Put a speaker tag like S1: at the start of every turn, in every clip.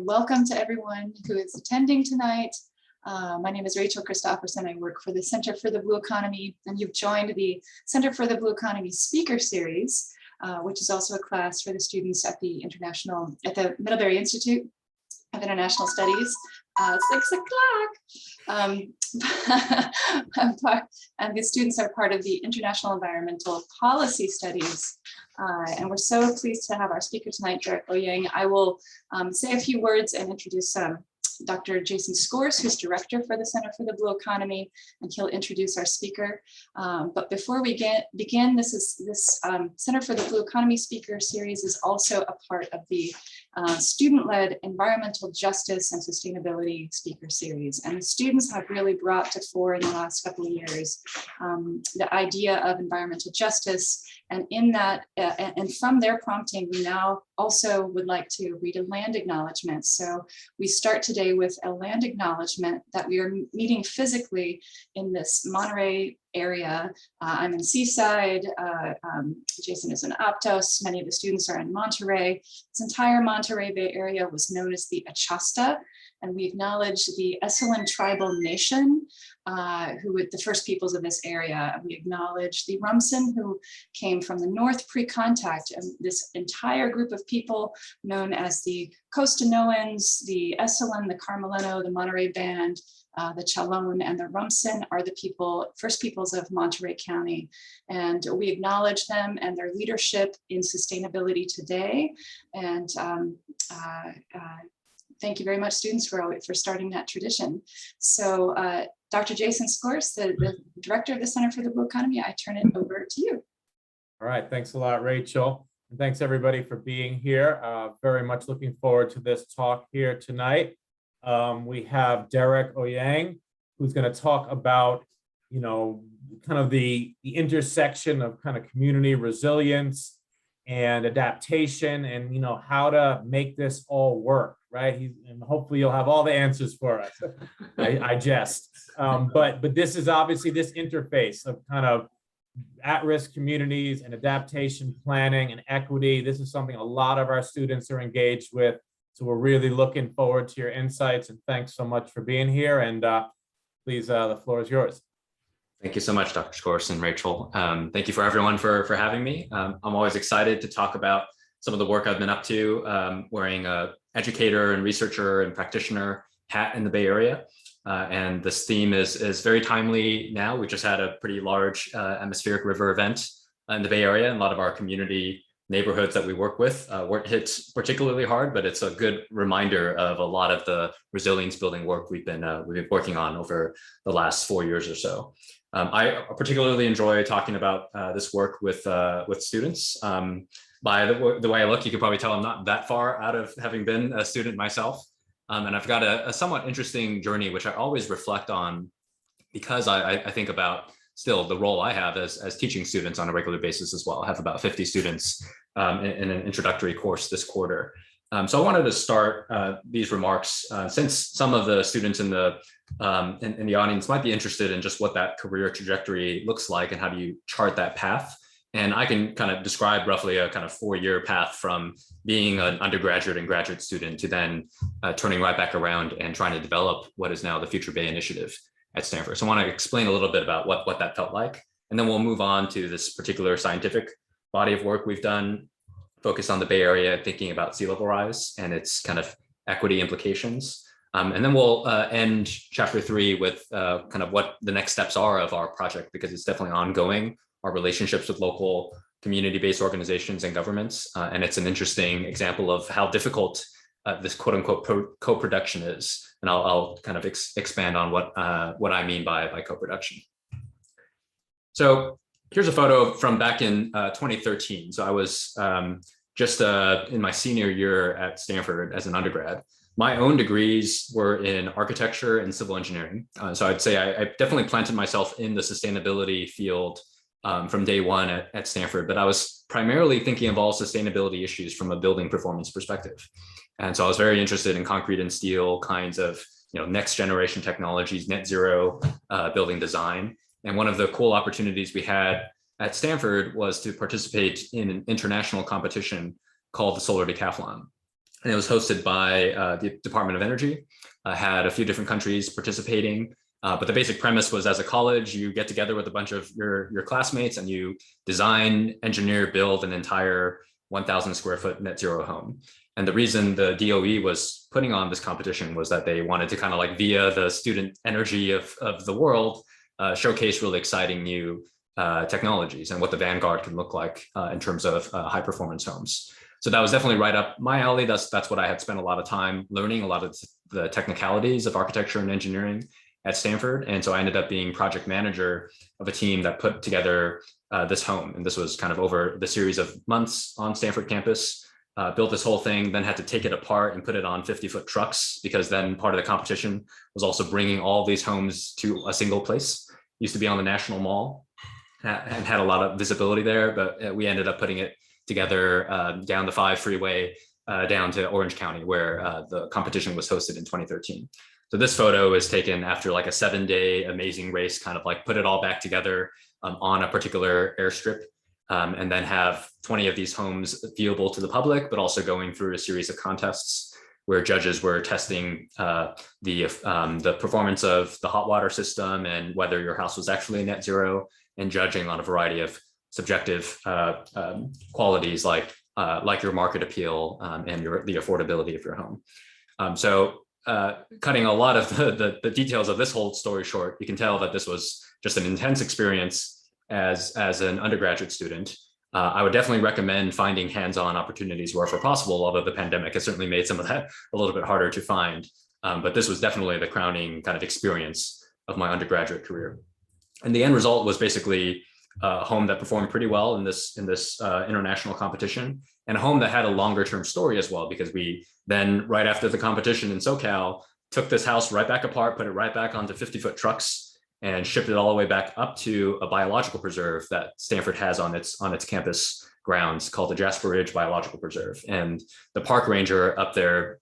S1: welcome to everyone who is attending tonight. My name is Rachel Christopherson. I work for the Center for the Blue Economy, and you've joined the Center for the Blue Economy Speaker Series, which is also a class for the students at the Middlebury Institute of International Studies. 6 o'clock. And the students are part of the International Environmental Policy Studies. And we're so pleased to have our speaker tonight, Derek Ouyang. I will say a few words and introduce Dr. Jason Scores, who's director for the Center for the Blue Economy, and he'll introduce our speaker. But before we begin, this Center for the Blue Economy Speaker Series is also a part of the student-led Environmental Justice and Sustainability Speaker Series. And the students have really brought to fore in the last couple of years the idea of environmental justice. And in that, and from their prompting, we now also would like to read a land acknowledgement. So we start today with a land acknowledgement that we are meeting physically in this Monterey area. I'm in Seaside, Jason is in Aptos, many of the students are in Monterey. This entire Monterey Bay area was known as the Achasta, and we acknowledge the Esselen tribal nation, who were the first peoples of this area. We acknowledge the Rumsen, who came from the north pre-contact, and this entire group of people known as the Costanoans, the Esselen, the Carmelino, the Monterey Band, the Chalon, and the Rumsen are the first peoples of Monterey County. And we acknowledge them and their leadership in sustainability today. And thank you very much, students, for starting that tradition. So Dr. Jason Scores, the director of the Center for the Blue Economy, I turn it over to you.
S2: All right, thanks a lot, Rachel. And thanks everybody for being here. Very much looking forward to this talk here tonight. We have Derek Ouyang, who's going to talk about, kind of the intersection of kind of community resilience and adaptation, and how to make this all work, right? And hopefully you'll have all the answers for us. I jest, but this is obviously this interface of kind of at-risk communities and adaptation planning and equity. This is something a lot of our students are engaged with. So we're really looking forward to your insights, and thanks so much for being here. And please, the floor is yours.
S3: Thank you so much, Dr. Scores and Rachel. Thank you for everyone for having me. I'm always excited to talk about some of the work I've been up to, wearing a educator and researcher and practitioner hat in the Bay Area. And this theme is very timely now. We just had a pretty large atmospheric river event in the Bay Area, and a lot of our community neighborhoods that we work with weren't hit particularly hard, but it's a good reminder of a lot of the resilience building work we've been working on over the last 4 years or so. I particularly enjoy talking about this work with students. By the way I look, you could probably tell I'm not that far out of having been a student myself. And I've got a somewhat interesting journey, which I always reflect on, because I think about still the role I have as teaching students on a regular basis as well. I have about 50 students in an introductory course this quarter. So I wanted to start these remarks since some of the students in the audience might be interested in just what that career trajectory looks like and how do you chart that path. And I can kind of describe roughly a kind of 4-year path from being an undergraduate and graduate student to then turning right back around and trying to develop what is now the Future Bay Initiative at Stanford. So I want to explain a little bit about what that felt like. And then we'll move on to this particular scientific body of work we've done, focused on the Bay Area, thinking about sea level rise and its kind of equity implications. And then we'll end chapter 3 with kind of what the next steps are of our project, because it's definitely ongoing, our relationships with local community-based organizations and governments. And it's an interesting example of how difficult this quote unquote co-production is. And I'll kind of expand on what I mean by co-production. So here's a photo from back in 2013. So I was just in my senior year at Stanford as an undergrad. My own degrees were in architecture and civil engineering. So I'd say I definitely planted myself in the sustainability field from day one at Stanford, but I was primarily thinking of all sustainability issues from a building performance perspective. And so I was very interested in concrete and steel kinds of next generation technologies, net zero building design. And one of the cool opportunities we had at Stanford was to participate in an international competition called the Solar Decathlon. And it was hosted by the Department of Energy. Had a few different countries participating. But the basic premise was, as a college, you get together with a bunch of your classmates and you design, engineer, build an entire 1,000 square foot net zero home. And the reason the DOE was putting on this competition was that they wanted to kind of like, via the student energy of the world, showcase really exciting new technologies and what the vanguard can look like in terms of high performance homes. So that was definitely right up my alley. That's what I had spent a lot of time learning, a lot of the technicalities of architecture and engineering at Stanford. And so I ended up being project manager of a team that put together this home. And this was kind of over the series of months on Stanford campus, built this whole thing, then had to take it apart and put it on 50-foot trucks, because then part of the competition was also bringing all these homes to a single place. Used to be on the National Mall and had a lot of visibility there, but we ended up putting it together down the 5 freeway down to Orange County, where the competition was hosted in 2013. So this photo is taken after like a 7-day amazing race, kind of like put it all back together on a particular airstrip, and then have 20 of these homes viewable to the public, but also going through a series of contests where judges were testing the performance of the hot water system and whether your house was actually net zero, and judging on a variety of subjective qualities like your market appeal and the affordability of your home. So cutting a lot of the details of this whole story short, you can tell that this was just an intense experience as an undergraduate student. I would definitely recommend finding hands-on opportunities wherever possible, although the pandemic has certainly made some of that a little bit harder to find. But this was definitely the crowning kind of experience of my undergraduate career. And the end result was basically a home that performed pretty well in this international competition, and a home that had a longer term story as well, because we then, right after the competition in SoCal, took this house right back apart, put it right back onto 50-foot trucks, and shipped it all the way back up to a biological preserve that Stanford has on its campus grounds called the Jasper Ridge Biological Preserve. And the park ranger up there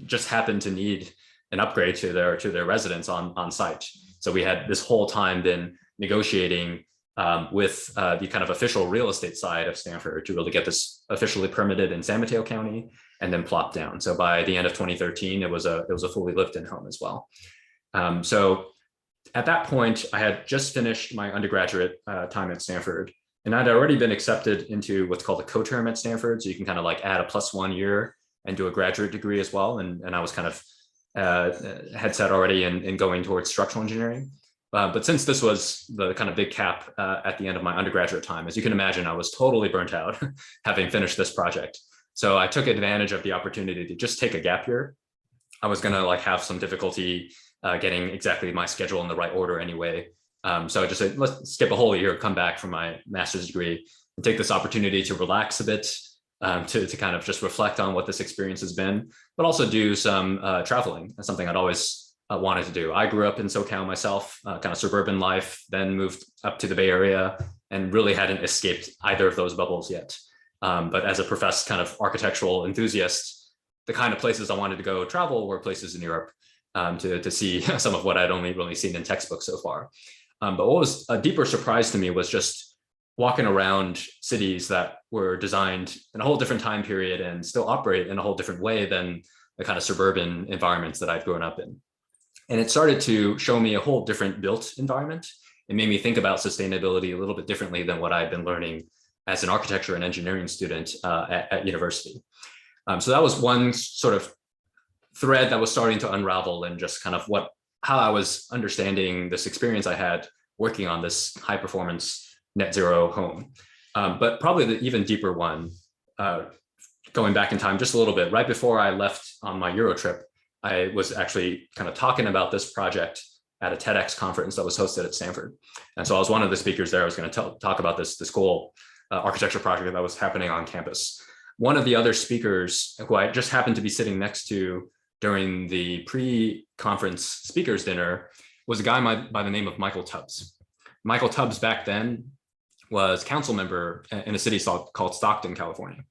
S3: just happened to need an upgrade to their residence on site. So we had this whole time been negotiating with the kind of official real estate side of Stanford to really get this officially permitted in San Mateo County and then plopped down. So by the end of 2013, it was a fully lived-in home as well. So at that point, I had just finished my undergraduate time at Stanford, and I'd already been accepted into what's called a co-term at Stanford. So you can kind of like add a +1 year and do a graduate degree as well. And I was kind of had set already in going towards structural engineering. But since this was the kind of big cap at the end of my undergraduate time, as you can imagine, I was totally burnt out having finished this project. So I took advantage of the opportunity to just take a gap year. I was going to like have some difficulty getting exactly my schedule in the right order anyway. So I just said, let's skip a whole year, come back from my master's degree and take this opportunity to relax a bit, to kind of just reflect on what this experience has been, but also do some traveling. That's something I'd always wanted to do. I grew up in SoCal myself, kind of suburban life, then moved up to the Bay Area and really hadn't escaped either of those bubbles yet. But as a professed kind of architectural enthusiast, the kind of places I wanted to go travel were places in Europe to see some of what I'd only really seen in textbooks so far. But what was a deeper surprise to me was just walking around cities that were designed in a whole different time period and still operate in a whole different way than the kind of suburban environments that I'd grown up in. And it started to show me a whole different built environment. It made me think about sustainability a little bit differently than what I'd been learning as an architecture and engineering student at university. So that was one sort of thread that was starting to unravel, and just kind of how I was understanding this experience I had working on this high performance net zero home. But probably the even deeper one, going back in time just a little bit, right before I left on my Euro trip, I was actually kind of talking about this project at a TEDx conference that was hosted at Stanford. And so I was one of the speakers there. I was going to talk about this cool architecture project that was happening on campus. One of the other speakers who I just happened to be sitting next to during the pre-conference speakers dinner was a guy by the name of Michael Tubbs. Michael Tubbs back then was council member in a city called Stockton, California.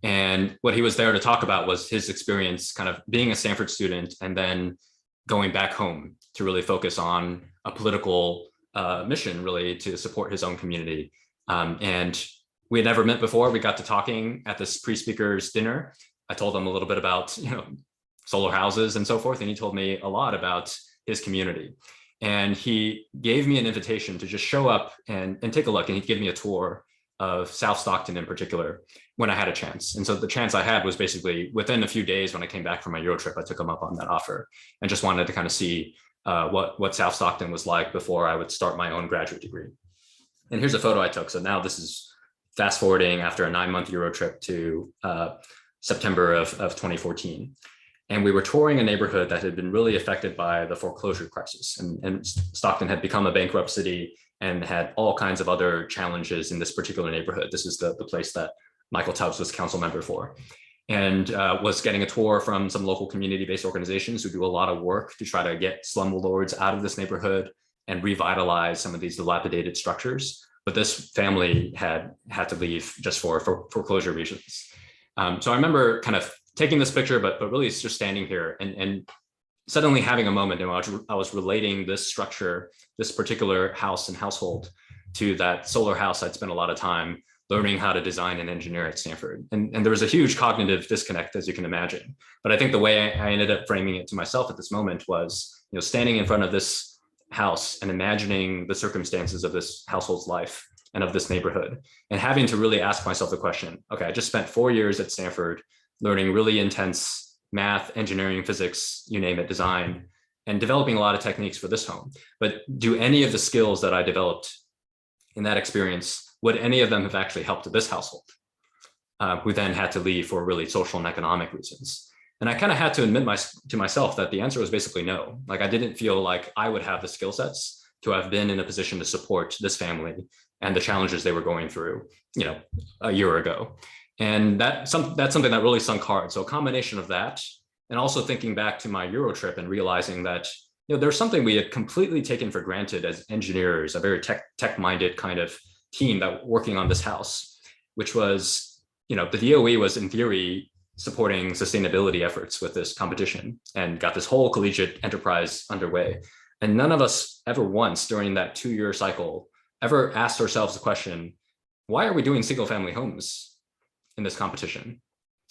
S3: And what he was there to talk about was his experience kind of being a Stanford student and then going back home to really focus on a political mission, really to support his own community. And we had never met before. We got to talking at this pre-speakers dinner. I told him a little bit about, solar houses and so forth. And he told me a lot about his community. And he gave me an invitation to just show up and take a look. And he'd give me a tour of South Stockton in particular when I had a chance. And so the chance I had was basically within a few days when I came back from my Euro trip, I took him up on that offer and just wanted to kind of see what South Stockton was like before I would start my own graduate degree. And here's a photo I took. So now this is fast forwarding after a 9-month Euro trip to September of 2014. And we were touring a neighborhood that had been really affected by the foreclosure crisis. And Stockton had become a bankrupt city and had all kinds of other challenges in this particular neighborhood. This is the place that Michael Tubbs was council member for, and was getting a tour from some local community-based organizations who do a lot of work to try to get slumlords out of this neighborhood and revitalize some of these dilapidated structures. But this family had to leave just for foreclosure reasons. So I remember kind of taking this picture, but really it's just standing here and suddenly having a moment in which I was relating this structure, this particular house and household, to that solar house I'd spent a lot of time learning how to design and engineer at Stanford. And there was a huge cognitive disconnect, as you can imagine. But I think the way I ended up framing it to myself at this moment was, standing in front of this house and imagining the circumstances of this household's life and of this neighborhood, and having to really ask myself the question, okay, I just spent 4 years at Stanford learning really intense math, engineering, physics, you name it, design, and developing a lot of techniques for this home. But do any of the skills that I developed in that experience, would any of them have actually helped this household, who then had to leave for really social and economic reasons? And I kind of had to admit to myself that the answer was basically no. Like, I didn't feel like I would have the skill sets to have been in a position to support this family and the challenges they were going through, a year ago. And that's something that really sunk hard. So a combination of that, and also thinking back to my Euro trip and realizing that, there's something we had completely taken for granted as engineers, a very tech-minded kind of team that working on this house, which was, the DOE was in theory supporting sustainability efforts with this competition and got this whole collegiate enterprise underway. And none of us ever once during that 2-year cycle ever asked ourselves the question, why are we doing single family homes in this competition?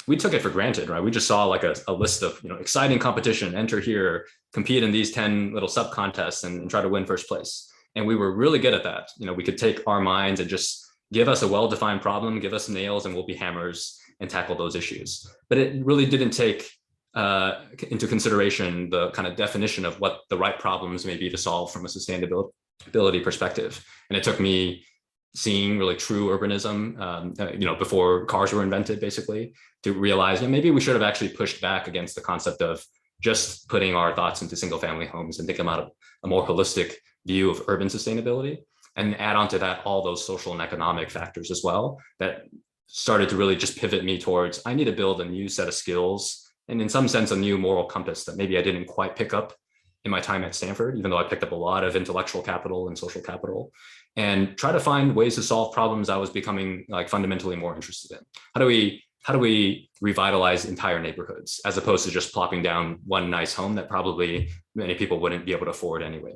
S3: We took it for granted, right? We just saw like a list of, exciting competition, enter here, compete in these 10 little sub contests and try to win first place. And we were really good at that. We could take our minds and just give us a well-defined problem, give us nails, and we'll be hammers and tackle those issues. But it really didn't take into consideration the kind of definition of what the right problems may be to solve from a sustainability perspective. And it took me seeing really true urbanism, before cars were invented, basically, to realize maybe we should have actually pushed back against the concept of just putting our thoughts into single family homes and thinking about a more holistic view of urban sustainability, and add on to that all those social and economic factors as well that started to really just pivot me towards, I need to build a new set of skills and in some sense a new moral compass that maybe I didn't quite pick up in my time at Stanford, even though I picked up a lot of intellectual capital and social capital, and try to find ways to solve problems I was becoming like fundamentally more interested in. How do we revitalize entire neighborhoods as opposed to just plopping down one nice home that probably many people wouldn't be able to afford anyway?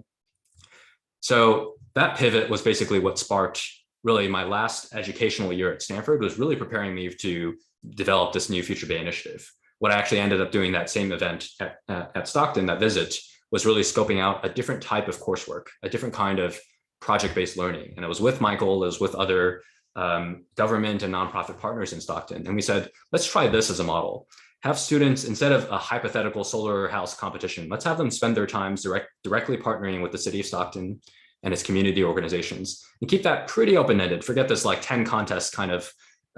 S3: So that pivot was basically what sparked really my last educational year at Stanford, was really preparing me to develop this new Future Bay Initiative. What I actually ended up doing that same event at Stockton, that visit, was really scoping out a different type of coursework, a different kind of project-based learning. And it was with Michael, it was with other government and nonprofit partners in Stockton. And we said, let's try this as a model. Have students, instead of a hypothetical solar house competition, let's have them spend their time directly partnering with the city of Stockton and its community organizations, and keep that pretty open-ended. Forget this like 10 contest kind of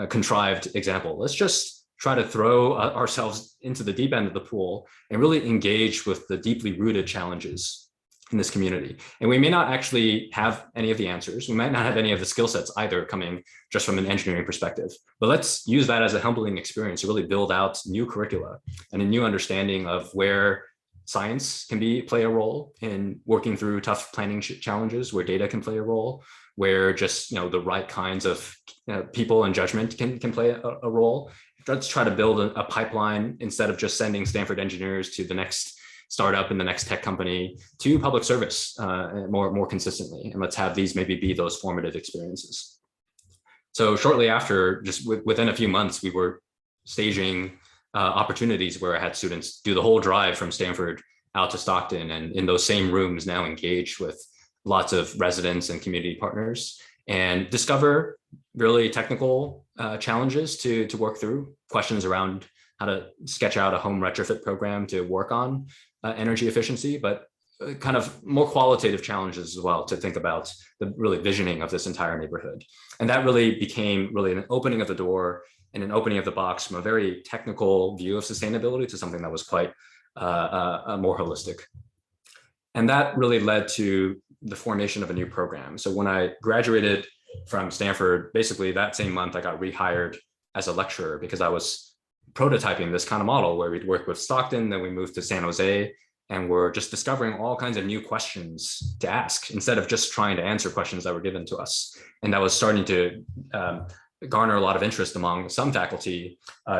S3: contrived example. Let's just try to throw ourselves into the deep end of the pool and really engage with the deeply rooted challenges in this community. And we may not actually have any of the answers. We might not have any of the skill sets either coming just from an engineering perspective, but let's use that as a humbling experience to really build out new curricula and a new understanding of where science can play a role in working through tough planning challenges, where data can play a role, where just the right kinds of people and judgment can play a role. Let's try to build a pipeline instead of just sending Stanford engineers to the next startup and the next tech company to public service more consistently. And let's have these maybe be those formative experiences. So shortly after, just within a few months, we were staging opportunities where I had students do the whole drive from Stanford out to Stockton, and in those same rooms now engage with lots of residents and community partners and discover really technical challenges to work through, questions around how to sketch out a home retrofit program to work on energy efficiency, but kind of more qualitative challenges as well to think about the really visioning of this entire neighborhood. And that really became really an opening of the door and an opening of the box from a very technical view of sustainability to something that was quite more holistic. And that really led to the formation of a new program. So when I graduated from Stanford, basically that same month, I got rehired as a lecturer because I was prototyping this kind of model where we'd work with Stockton, then we moved to San Jose, and we're just discovering all kinds of new questions to ask instead of just trying to answer questions that were given to us. And that was starting to garner a lot of interest among some faculty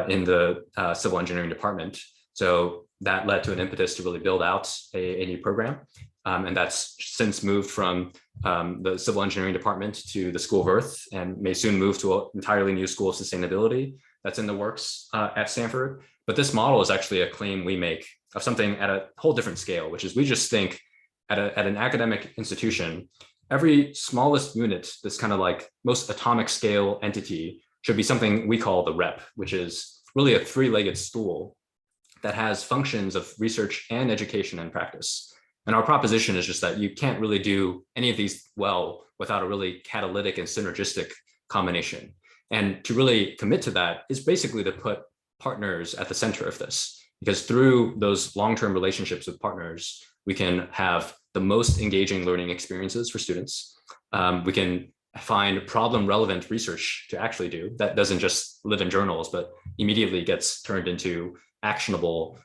S3: in the civil engineering department. So that led to an impetus to really build out a new program. And that's since moved from the civil engineering department to the School of Earth, and may soon move to an entirely new School of Sustainability that's in the works at Stanford. But this model is actually a claim we make of something at a whole different scale, which is we just think at an academic institution, every smallest unit, this kind of like most atomic scale entity, should be something we call the rep, which is really a three-legged stool that has functions of research and education and practice. And our proposition is just that you can't really do any of these well without a really catalytic and synergistic combination. And to really commit to that is basically to put partners at the center of this, because through those long-term relationships with partners, we can have the most engaging learning experiences for students. We can find problem-relevant research to actually do that doesn't just live in journals, but immediately gets turned into actionable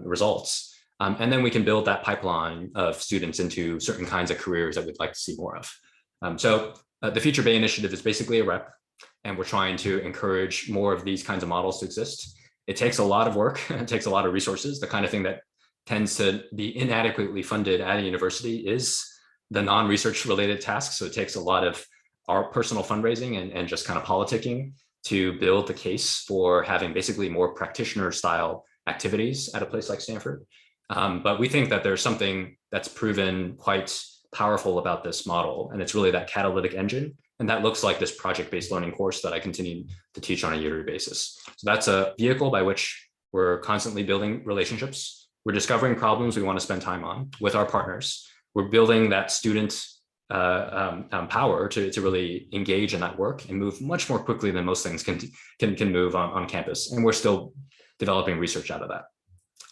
S3: results. And then we can build that pipeline of students into certain kinds of careers that we'd like to see more of. So the Future Bay Initiative is basically a rep, and we're trying to encourage more of these kinds of models to exist. It takes a lot of work, it takes a lot of resources. The kind of thing that tends to be inadequately funded at a university is the non-research related tasks. So it takes a lot of our personal fundraising and just kind of politicking to build the case for having basically more practitioner style activities at a place like Stanford. But we think that there's something that's proven quite powerful about this model, and it's really that catalytic engine. And that looks like this project-based learning course that I continue to teach on a yearly basis. So that's a vehicle by which we're constantly building relationships. We're discovering problems we want to spend time on with our partners. We're building that student power to really engage in that work and move much more quickly than most things can move on campus. And we're still developing research out of that.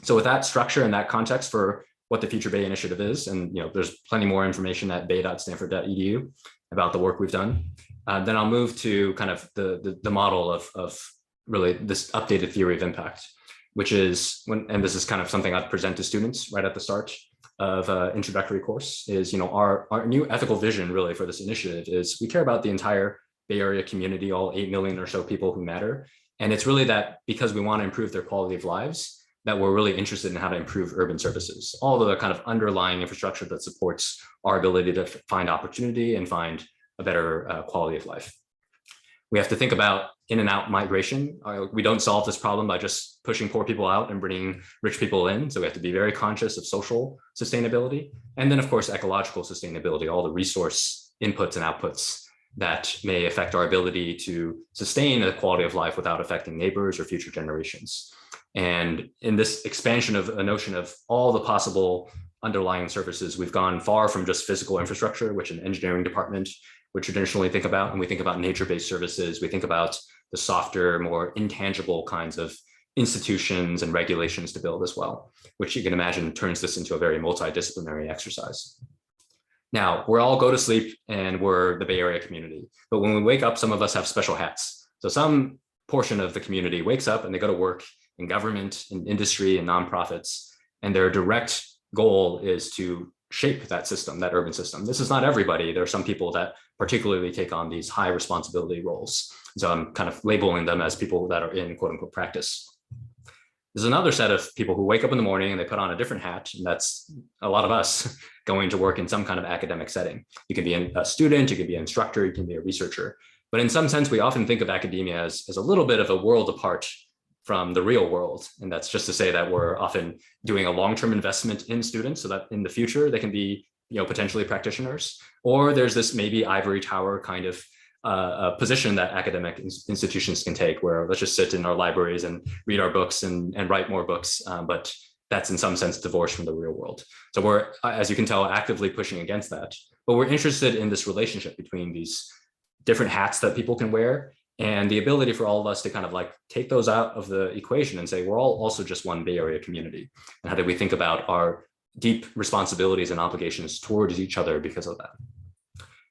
S3: So with that structure and that context for what the Future Bay Initiative is, and there's plenty more information at bay.stanford.edu about the work we've done. Then I'll move to kind of the model of really this updated theory of impact, which is and this is kind of something I'd present to students right at the start of introductory course, is our new ethical vision really for this initiative is we care about the entire Bay Area community, all 8 million or so people who matter. And it's really that because we want to improve their quality of lives, that we're really interested in how to improve urban services, all the kind of underlying infrastructure that supports our ability to find opportunity and find a better quality of life. We have to think about in and out migration. We don't solve this problem by just pushing poor people out and bringing rich people in. So we have to be very conscious of social sustainability. And then of course, ecological sustainability, all the resource inputs and outputs that may affect our ability to sustain a quality of life without affecting neighbors or future generations. And in this expansion of a notion of all the possible underlying services, we've gone far from just physical infrastructure, which an engineering department would traditionally think about. And we think about nature-based services. We think about the softer, more intangible kinds of institutions and regulations to build as well, which you can imagine turns this into a very multidisciplinary exercise. Now, we all go to sleep and we're the Bay Area community. But when we wake up, some of us have special hats. So some portion of the community wakes up and they go to work in government, in industry, and nonprofits. And their direct goal is to shape that system, that urban system. This is not everybody. There are some people that particularly take on these high responsibility roles. So I'm kind of labeling them as people that are in quote unquote practice. There's another set of people who wake up in the morning and they put on a different hat, and that's a lot of us going to work in some kind of academic setting. You can be a student, you can be an instructor, you can be a researcher. But in some sense, we often think of academia as a little bit of a world apart from the real world. And that's just to say that we're often doing a long-term investment in students so that in the future they can be, potentially practitioners. Or there's this maybe ivory tower kind of position that academic institutions can take, where let's just sit in our libraries and read our books and write more books, but that's in some sense divorced from the real world. So we're, as you can tell, actively pushing against that. But we're interested in this relationship between these different hats that people can wear and the ability for all of us to kind of like take those out of the equation and say, we're all also just one Bay Area community. And how do we think about our deep responsibilities and obligations towards each other because of that?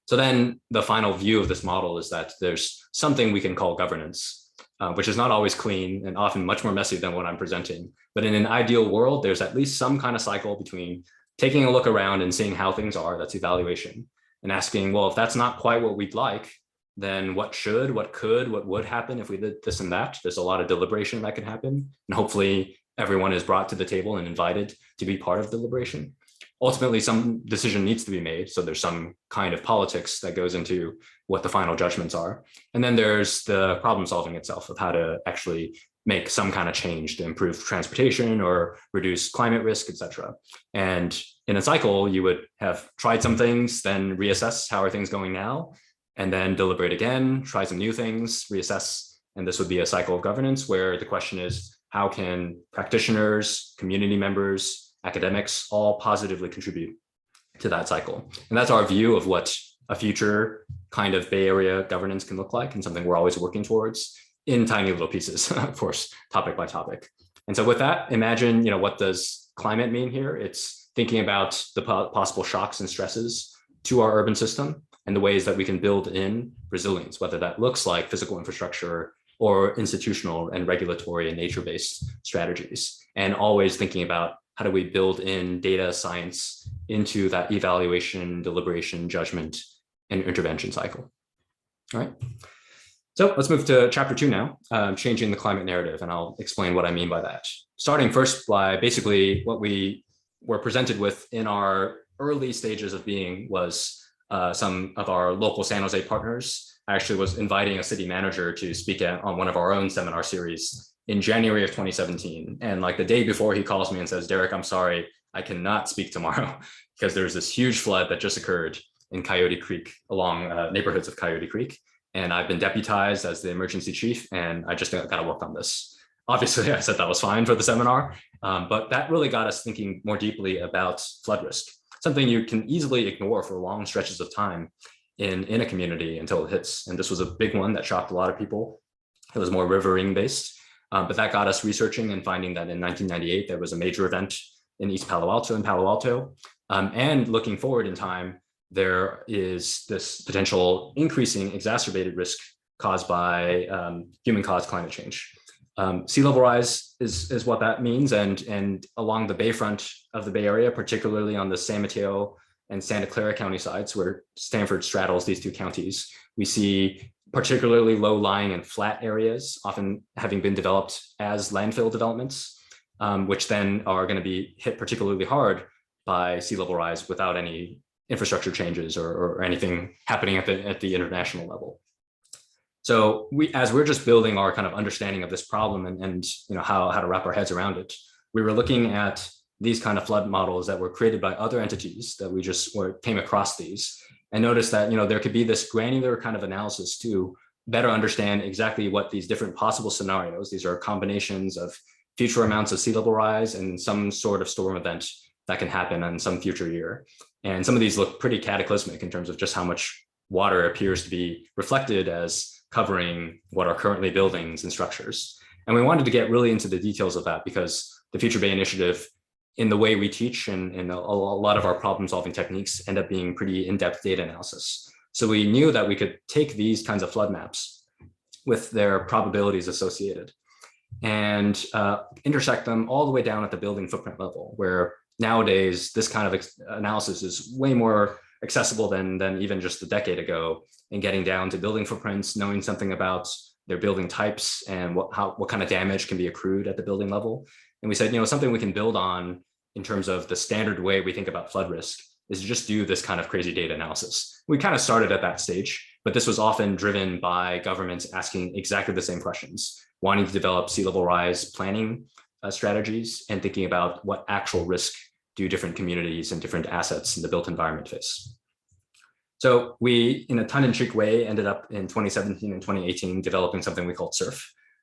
S3: So then the final view of this model is that there's something we can call governance, which is not always clean and often much more messy than what I'm presenting. But in an ideal world, there's at least some kind of cycle between taking a look around and seeing how things are, that's evaluation, and asking, well, if that's not quite what we'd like, then what should, what could, what would happen if we did this and that? There's a lot of deliberation that can happen. And hopefully everyone is brought to the table and invited to be part of deliberation. Ultimately, some decision needs to be made. So there's some kind of politics that goes into what the final judgments are. And then there's the problem solving itself of how to actually make some kind of change to improve transportation or reduce climate risk, et cetera. And in a cycle, you would have tried some things, then reassess how are things going now, and then deliberate again, try some new things, reassess. And this would be a cycle of governance where the question is, how can practitioners, community members, academics all positively contribute to that cycle? And that's our view of what a future kind of Bay Area governance can look like, and something we're always working towards in tiny little pieces, of course, topic by topic. And so with that, imagine, what does climate mean here? It's thinking about the possible shocks and stresses to our urban system and the ways that we can build in resilience, whether that looks like physical infrastructure or institutional and regulatory and nature-based strategies. And always thinking about how do we build in data science into that evaluation, deliberation, judgment, and intervention cycle. All right. So let's move to chapter 2 now, changing the climate narrative, and I'll explain what I mean by that. Starting first by basically what we were presented with in our early stages of being was some of our local San Jose partners. I actually was inviting a city manager to speak on one of our own seminar series in January of 2017. And like the day before, he calls me and says, Derek, I'm sorry, I cannot speak tomorrow because there's this huge flood that just occurred in Coyote Creek, along neighborhoods of Coyote Creek. And I've been deputized as the emergency chief, and I just got to work on this. Obviously, I said that was fine for the seminar, but that really got us thinking more deeply about flood risk, something you can easily ignore for long stretches of time in a community until it hits. And this was a big one that shocked a lot of people. It was more riverine based, but that got us researching and finding that in 1998, there was a major event in East Palo Alto, and looking forward in time, there is this potential increasing exacerbated risk caused by human-caused climate change. Sea level rise is what that means, and along the bayfront of the Bay Area, particularly on the San Mateo and Santa Clara County sides, where Stanford straddles these two counties, we see particularly low-lying and flat areas, often having been developed as landfill developments, which then are going to be hit particularly hard by sea level rise without any infrastructure changes or anything happening at the international level. So as we're just building our kind of understanding of this problem and how to wrap our heads around it, we were looking at these kind of flood models that were created by other entities that we just came across these, and noticed that there could be this granular kind of analysis to better understand exactly what these different possible scenarios. These are combinations of future amounts of sea level rise and some sort of storm event that can happen in some future year. And some of these look pretty cataclysmic in terms of just how much water appears to be reflected as covering what are currently buildings and structures. And we wanted to get really into the details of that because the Future Bay Initiative, in the way we teach and a lot of our problem solving techniques end up being pretty in-depth data analysis. So we knew that we could take these kinds of flood maps with their probabilities associated and intersect them all the way down at the building footprint level, where nowadays this kind of analysis is way more accessible than even just a decade ago, and getting down to building footprints, knowing something about their building types and what kind of damage can be accrued at the building level. And we said, something we can build on in terms of the standard way we think about flood risk is to just do this kind of crazy data analysis. We kind of started at that stage, but this was often driven by governments asking exactly the same questions. wanting to develop sea level rise planning strategies and thinking about what actual risk do different communities and different assets in the built environment face. So we, in a tongue-in-cheek way, ended up in 2017 and 2018 developing something we called SURF,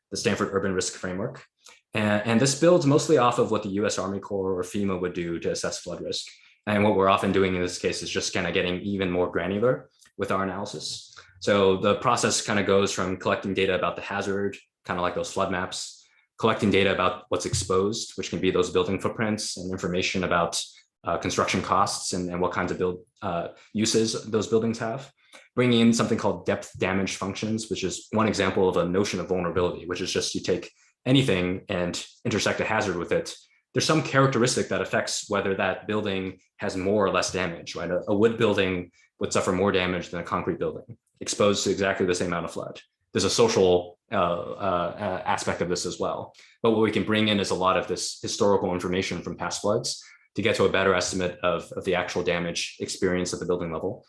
S3: the Stanford Urban Risk Framework. And this builds mostly off of what the US Army Corps or FEMA would do to assess flood risk. And what we're often doing in this case is just kind of getting even more granular with our analysis. So the process kind of goes from collecting data about the hazard, kind of like those flood maps, collecting data about what's exposed, which can be those building footprints and information about construction costs and what kinds of uses those buildings have. Bringing in something called depth damage functions, which is one example of a notion of vulnerability, which is just you take anything and intersect a hazard with it. There's some characteristic that affects whether that building has more or less damage, right? A wood building would suffer more damage than a concrete building, exposed to exactly the same amount of flood. There's a social aspect of this as well. But what we can bring in is a lot of this historical information from past floods to get to a better estimate of the actual damage experienced at the building level.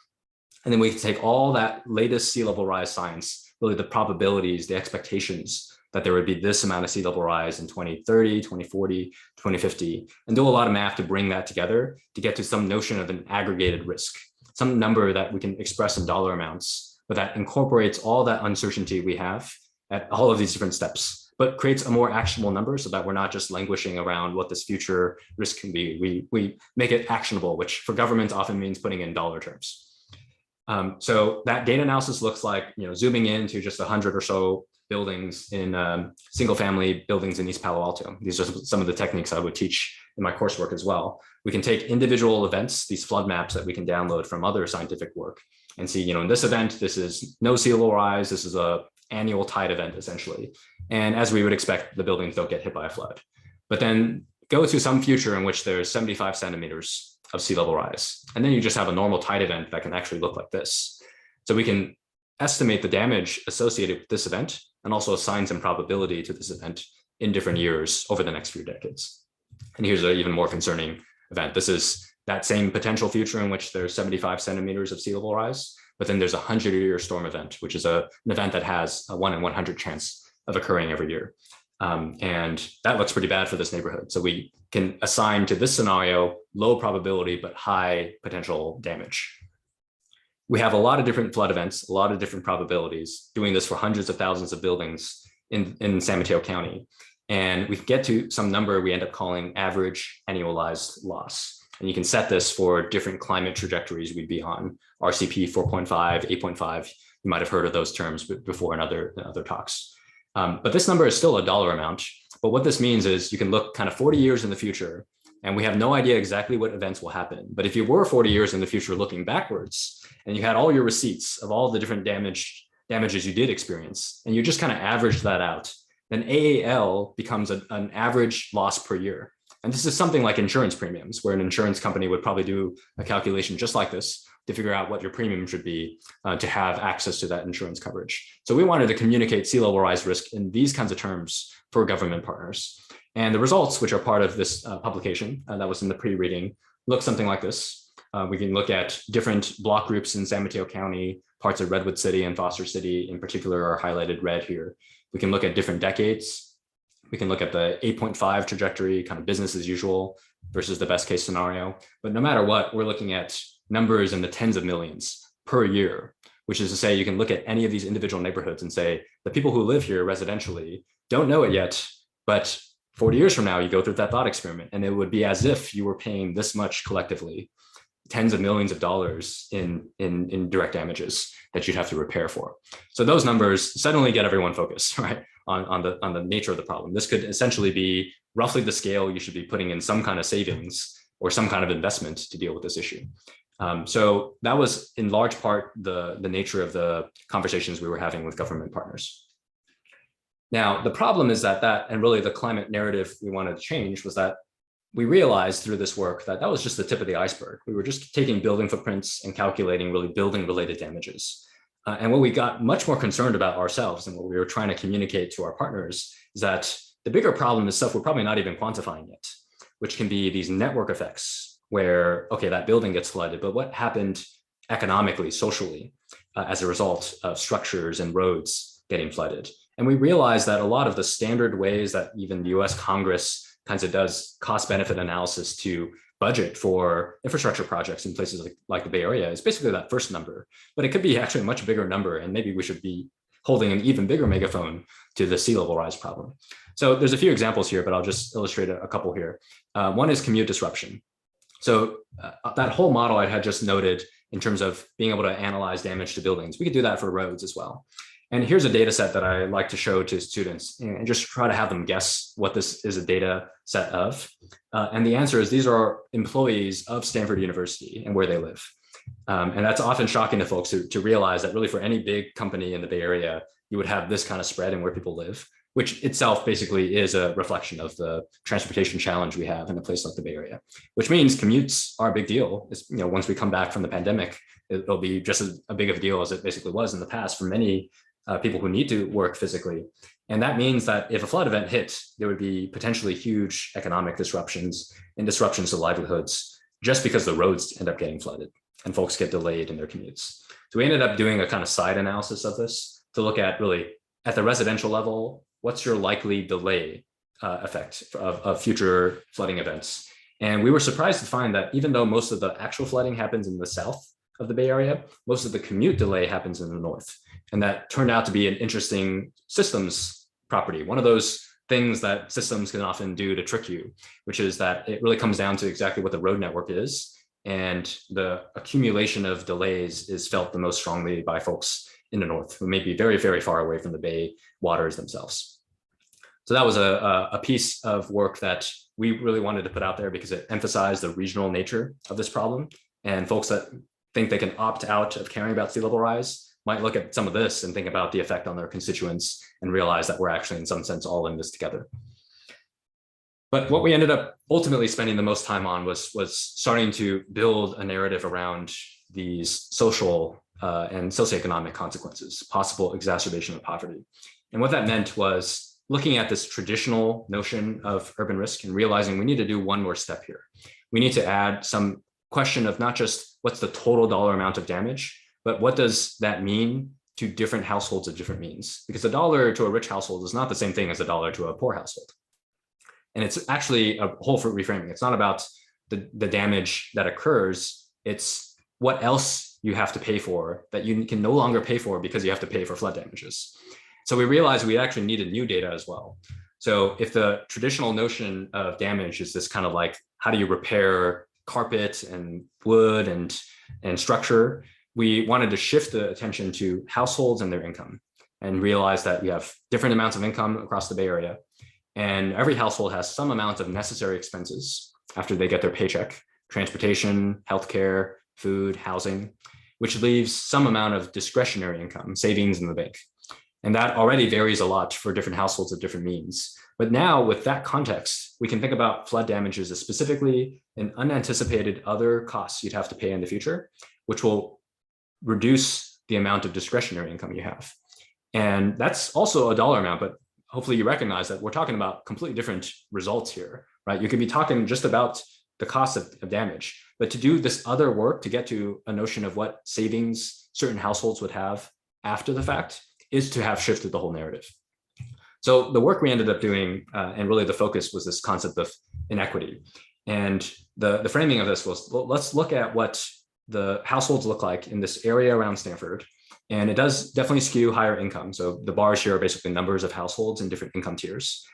S3: And then we can take all that latest sea level rise science, really the probabilities, the expectations that there would be this amount of sea level rise in 2030, 2040, 2050, and do a lot of math to bring that together to get to some notion of an aggregated risk, some number that we can express in dollar amounts, but that incorporates all that uncertainty we have at all of these different steps, but creates a more actionable number so that we're not just languishing around what this future risk can be. We make it actionable, which for government often means putting in dollar terms. So that data analysis looks like, zooming into just 100 or so buildings in single family buildings in East Palo Alto. These are some of the techniques I would teach in my coursework as well. We can take individual events, these flood maps that we can download from other scientific work and see, in this event, this is no sea level rise. This is a annual tide event essentially. And as we would expect, the buildings don't get hit by a flood. But then go to some future in which there's 75 centimeters of sea level rise. And then you just have a normal tide event that can actually look like this. So we can estimate the damage associated with this event and also assign some probability to this event in different years over the next few decades. And here's an even more concerning event. This is that same potential future in which there's 75 centimeters of sea level rise, but then there's a 100-year storm event, which is an event that has a 1 in 100 chance of occurring every year. And that looks pretty bad for this neighborhood. So we can assign to this scenario low probability, but high potential damage. We have a lot of different flood events, a lot of different probabilities, doing this for hundreds of thousands of buildings in San Mateo County. And we get to some number we end up calling average annualized loss. And you can set this for different climate trajectories we'd be on, RCP 4.5, 8.5. You might have heard of those terms before in other talks. But this number is still a dollar amount. But what this means is you can look kind of 40 years in the future, and we have no idea exactly what events will happen. But if you were 40 years in the future looking backwards, and you had all your receipts of all the different damages you did experience, and you just kind of average that out, then AAL becomes an average loss per year. And this is something like insurance premiums, where an insurance company would probably do a calculation just like this to figure out what your premium should be to have access to that insurance coverage. So we wanted to communicate sea level rise risk in these kinds of terms for government partners. And the results, which are part of this publication that was in the pre-reading, look something like this. We can look at different block groups in San Mateo County, parts of Redwood City and Foster City in particular are highlighted red here. We can look at different decades. We can look at the 8.5 trajectory, kind of business as usual versus the best case scenario. But no matter what, we're looking at numbers in the tens of millions per year, which is to say you can look at any of these individual neighborhoods and say the people who live here residentially don't know it yet, but 40 years from now, you go through that thought experiment and it would be as if you were paying this much collectively, tens of millions of dollars in direct damages that you'd have to repair for. So those numbers suddenly get everyone focused, right, on the nature of the problem. This could essentially be roughly the scale you should be putting in some kind of savings or some kind of investment to deal with this issue. So that was in large part the nature of the conversations we were having with government partners. Now, the problem is that and really the climate narrative we wanted to change was that we realized through this work that was just the tip of the iceberg. We were just taking building footprints and calculating really building related damages. And what we got much more concerned about ourselves and what we were trying to communicate to our partners is that the bigger problem is stuff we're probably not even quantifying yet, which can be these network effects where, okay, that building gets flooded, but what happened economically, socially, as a result of structures and roads getting flooded? And we realized that a lot of the standard ways that even the US Congress kinds of does cost benefit analysis to budget for infrastructure projects in places like the Bay Area is basically that first number, but it could be actually a much bigger number. And maybe we should be holding an even bigger megaphone to the sea level rise problem. So there's a few examples here, but I'll just illustrate a couple here. One is commute disruption. So that whole model I had just noted in terms of being able to analyze damage to buildings, we could do that for roads as well. And here's a data set that I like to show to students and just try to have them guess what this is a data set of. And the answer is these are employees of Stanford University and where they live. And that's often shocking to folks to realize that really for any big company in the Bay Area, you would have this kind of spread in where people live, which itself basically is a reflection of the transportation challenge we have in a place like the Bay Area, which means commutes are a big deal. It's, once we come back from the pandemic, it'll be just as big of a deal as it basically was in the past for many people who need to work physically. And that means that if a flood event hit, there would be potentially huge economic disruptions and disruptions to livelihoods just because the roads end up getting flooded and folks get delayed in their commutes. So we ended up doing a kind of side analysis of this to look at really at the residential level, what's your likely delay effect of future flooding events? And we were surprised to find that even though most of the actual flooding happens in the south of the Bay Area, most of the commute delay happens in the north. And that turned out to be an interesting systems property. One of those things that systems can often do to trick you, which is that it really comes down to exactly what the road network is. And the accumulation of delays is felt the most strongly by folks in the north who may be very, very far away from the Bay waters themselves. So that was a piece of work that we really wanted to put out there because it emphasized the regional nature of this problem. And folks that think they can opt out of caring about sea level rise might look at some of this and think about the effect on their constituents and realize that we're actually in some sense all in this together. But what we ended up ultimately spending the most time on was starting to build a narrative around these social and socioeconomic consequences, possible exacerbation of poverty. And what that meant was looking at this traditional notion of urban risk and realizing we need to do one more step here. We need to add some question of not just what's the total dollar amount of damage, but what does that mean to different households of different means? Because $1 to a rich household is not the same thing as $1 to a poor household. And it's actually a whole for reframing. It's not about the damage that occurs. It's what else you have to pay for that you can no longer pay for because you have to pay for flood damages. So we realized we actually needed new data as well. So if the traditional notion of damage is this kind of like, how do you repair carpet and wood and structure, we wanted to shift the attention to households and their income and realize that we have different amounts of income across the Bay Area. And every household has some amount of necessary expenses after they get their paycheck: transportation, healthcare, food, housing, which leaves some amount of discretionary income, savings in the bank. And that already varies a lot for different households of different means. But now with that context, we can think about flood damages as specifically an unanticipated other costs you'd have to pay in the future, which will reduce the amount of discretionary income you have. And that's also a dollar amount, but hopefully you recognize that we're talking about completely different results here, right? You could be talking just about the cost of damage, but to do this other work to get to a notion of what savings certain households would have after the fact is to have shifted the whole narrative. So the work we ended up doing, and really the focus was this concept of inequity. And the framing of this was, well, let's look at what the households look like in this area around Stanford. And it does definitely skew higher income. So the bars here are basically numbers of households in different income tiers.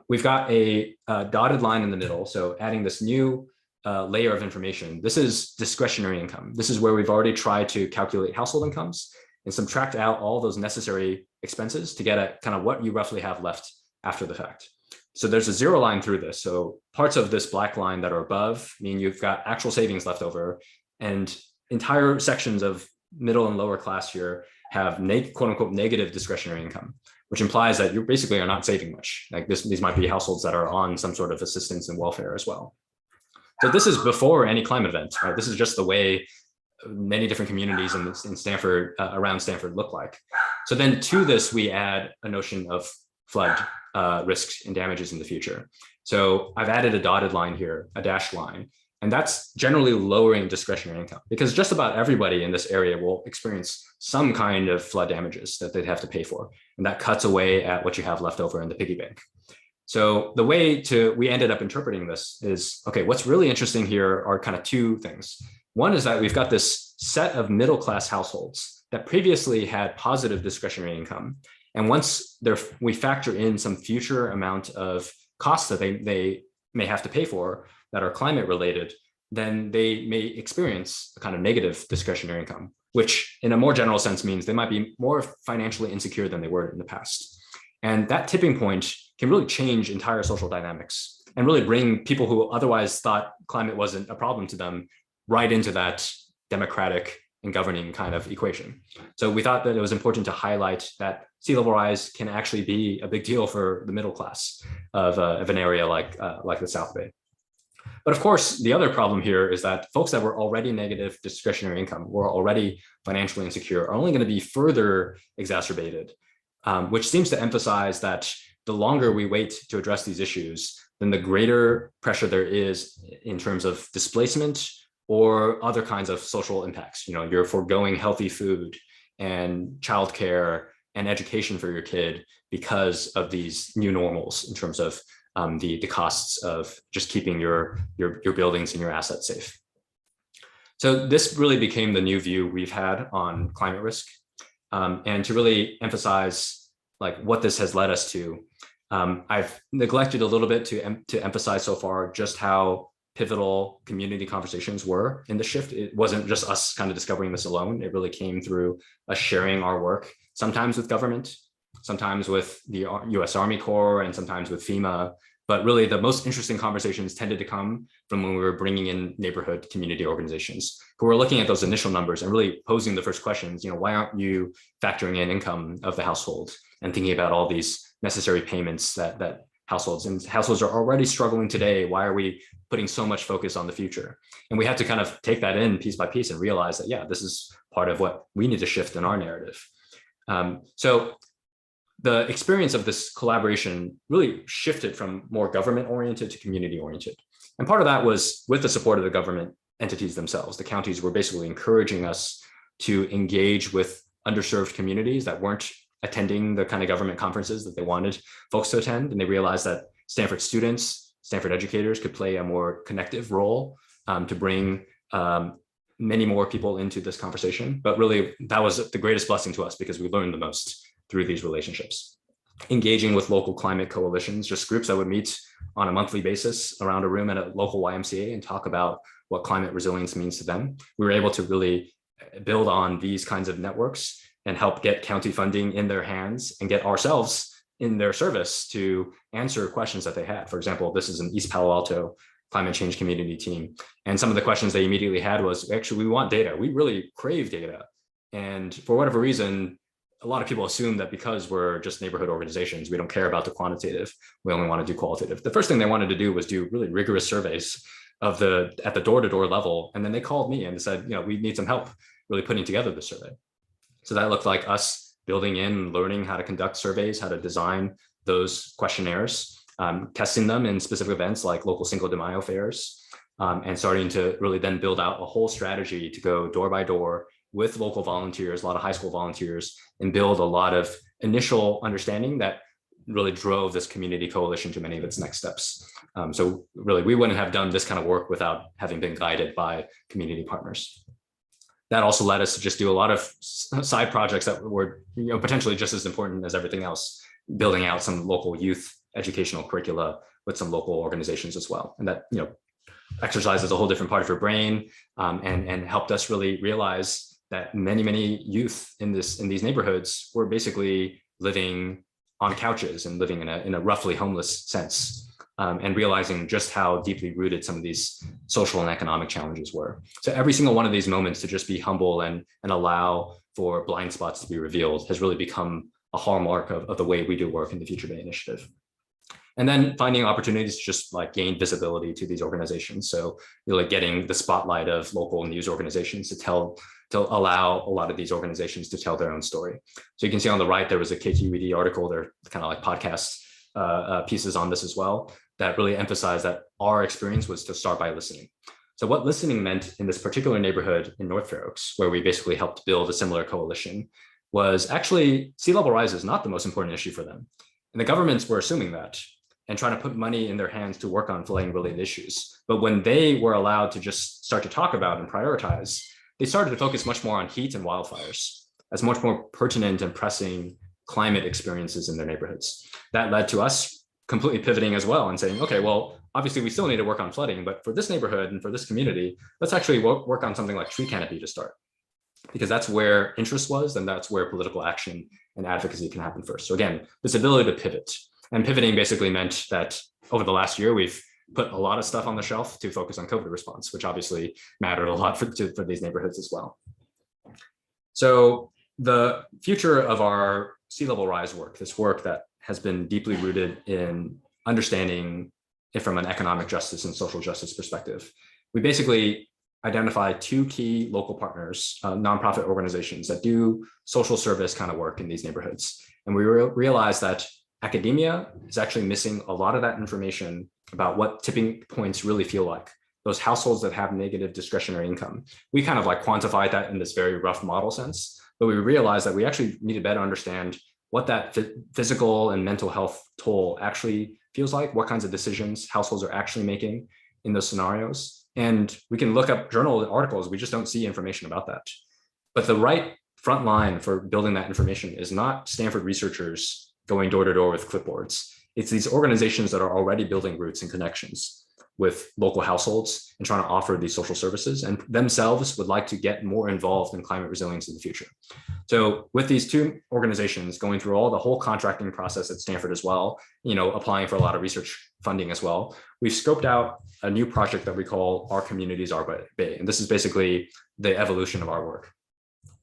S3: We've got a dotted line in the middle. So adding this new layer of information, this is discretionary income. This is where we've already tried to calculate household incomes and subtract out all those necessary expenses to get at kind of what you roughly have left after the fact. So there's a zero line through this. So parts of this black line that are above mean you've got actual savings left over, and entire sections of middle and lower class here have quote unquote negative discretionary income, which implies that you basically are not saving much. Like these might be households that are on some sort of assistance and welfare as well. So this is before any climate event, right? This is just the way many different communities in Stanford, around Stanford look like. So then to this, we add a notion of flood risks and damages in the future. So I've added a dotted line here, a dashed line. And that's generally lowering discretionary income, because just about everybody in this area will experience some kind of flood damages that they'd have to pay for. And that cuts away at what you have left over in the piggy bank. So the way we ended up interpreting this is, okay, what's really interesting here are kind of two things. One is that we've got this set of middle-class households that previously had positive discretionary income. And once we factor in some future amount of costs that they may have to pay for that are climate related, then they may experience a kind of negative discretionary income, which in a more general sense means they might be more financially insecure than they were in the past. And that tipping point can really change entire social dynamics and really bring people who otherwise thought climate wasn't a problem to them right into that democratic and governing kind of equation. So we thought that it was important to highlight that sea level rise can actually be a big deal for the middle class of an area like the South Bay. But of course, the other problem here is that folks that were already negative discretionary income, were already financially insecure, are only going to be further exacerbated, which seems to emphasize that the longer we wait to address these issues, then the greater pressure there is in terms of displacement or other kinds of social impacts. You're foregoing healthy food and childcare and education for your kid because of these new normals in terms of the costs of just keeping your buildings and your assets safe. So this really became the new view we've had on climate risk. And to really emphasize like what this has led us to, I've neglected a little bit to emphasize so far just how pivotal community conversations were in the shift. It wasn't just us kind of discovering this alone. It really came through us sharing our work, sometimes with government, sometimes with the US Army Corps, and sometimes with FEMA. But really the most interesting conversations tended to come from when we were bringing in neighborhood community organizations who were looking at those initial numbers and really posing the first questions, why aren't you factoring in income of the household and thinking about all these necessary payments that households are already struggling today. Why are we putting so much focus on the future? And we had to kind of take that in piece by piece and realize that, yeah, this is part of what we need to shift in our narrative. So the experience of this collaboration really shifted from more government oriented to community oriented. And part of that was with the support of the government entities themselves. The counties were basically encouraging us to engage with underserved communities that weren't attending the kind of government conferences that they wanted folks to attend. And they realized that Stanford students, Stanford educators could play a more connective role to bring many more people into this conversation. But really, that was the greatest blessing to us because we learned the most through these relationships. Engaging with local climate coalitions, just groups that would meet on a monthly basis around a room at a local YMCA and talk about what climate resilience means to them. We were able to really build on these kinds of networks and help get county funding in their hands and get ourselves in their service to answer questions that they had. For example, this is an East Palo Alto climate change community team. And some of the questions they immediately had was, actually, we want data. We really crave data. And for whatever reason, a lot of people assume that because we're just neighborhood organizations, we don't care about the quantitative. We only want to do qualitative. The first thing they wanted to do was do really rigorous surveys at the door-to-door level. And then they called me and said, we need some help really putting together the survey. So that looked like us building in, learning how to conduct surveys, how to design those questionnaires, testing them in specific events like local Cinco de Mayo fairs, and starting to really then build out a whole strategy to go door by door with local volunteers, a lot of high school volunteers, and build a lot of initial understanding that really drove this community coalition to many of its next steps. So really, we wouldn't have done this kind of work without having been guided by community partners. That also led us to just do a lot of side projects that were potentially just as important as everything else, building out some local youth educational curricula with some local organizations as well. And that exercises a whole different part of your brain and helped us really realize that many youth in these neighborhoods were basically living on couches and living in a roughly homeless sense. And realizing just how deeply rooted some of these social and economic challenges were. So every single one of these moments to just be humble and allow for blind spots to be revealed has really become a hallmark of the way we do work in the Future Bay Initiative. And then finding opportunities to just gain visibility to these organizations. So really getting the spotlight of local news organizations to allow a lot of these organizations to tell their own story. So you can see on the right, there was a KQED article, they're kind of like podcast pieces on this as well, that really emphasized that our experience was to start by listening. So what listening meant in this particular neighborhood in North Fair Oaks, where we basically helped build a similar coalition, was actually sea level rise is not the most important issue for them. And the governments were assuming that and trying to put money in their hands to work on flooding related issues. But when they were allowed to just start to talk about and prioritize, they started to focus much more on heat and wildfires as much more pertinent and pressing climate experiences in their neighborhoods. That led to us completely pivoting as well and saying, okay, well, obviously we still need to work on flooding, but for this neighborhood and for this community, let's actually work on something like tree canopy to start, because that's where interest was and that's where political action and advocacy can happen first. So again, this ability to pivot, and pivoting basically meant that over the last year, we've put a lot of stuff on the shelf to focus on COVID response, which obviously mattered a lot for these neighborhoods as well. So the future of our sea level rise work, this work that has been deeply rooted in understanding it from an economic justice and social justice perspective, we basically identify two key local partners, nonprofit organizations that do social service kind of work in these neighborhoods. And we realized that academia is actually missing a lot of that information about what tipping points really feel like, those households that have negative discretionary income. We kind of like quantified that in this very rough model sense, but we realized that we actually need to better understand what that physical and mental health toll actually feels like, what kinds of decisions households are actually making in those scenarios. And we can look up journal articles, we just don't see information about that. But the right front line for building that information is not Stanford researchers going door to door with clipboards. It's these organizations that are already building roots and connections with local households and trying to offer these social services, and themselves would like to get more involved in climate resilience in the future. So with these two organizations going through the whole contracting process at Stanford as well, applying for a lot of research funding as well, we've scoped out a new project that we call Our Communities, Our Bay. And this is basically the evolution of our work.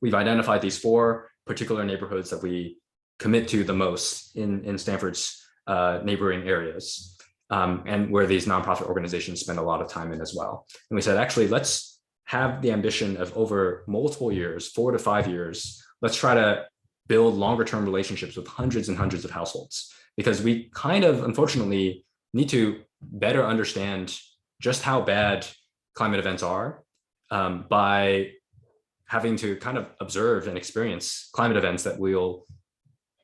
S3: We've identified these 4 particular neighborhoods that we commit to the most in Stanford's neighboring areas, and where these nonprofit organizations spend a lot of time in as well. And we said, actually, let's have the ambition of over multiple years, 4 to 5 years, let's try to build longer term relationships with hundreds and hundreds of households, because we kind of, unfortunately, need to better understand just how bad climate events are by having to kind of observe and experience climate events that will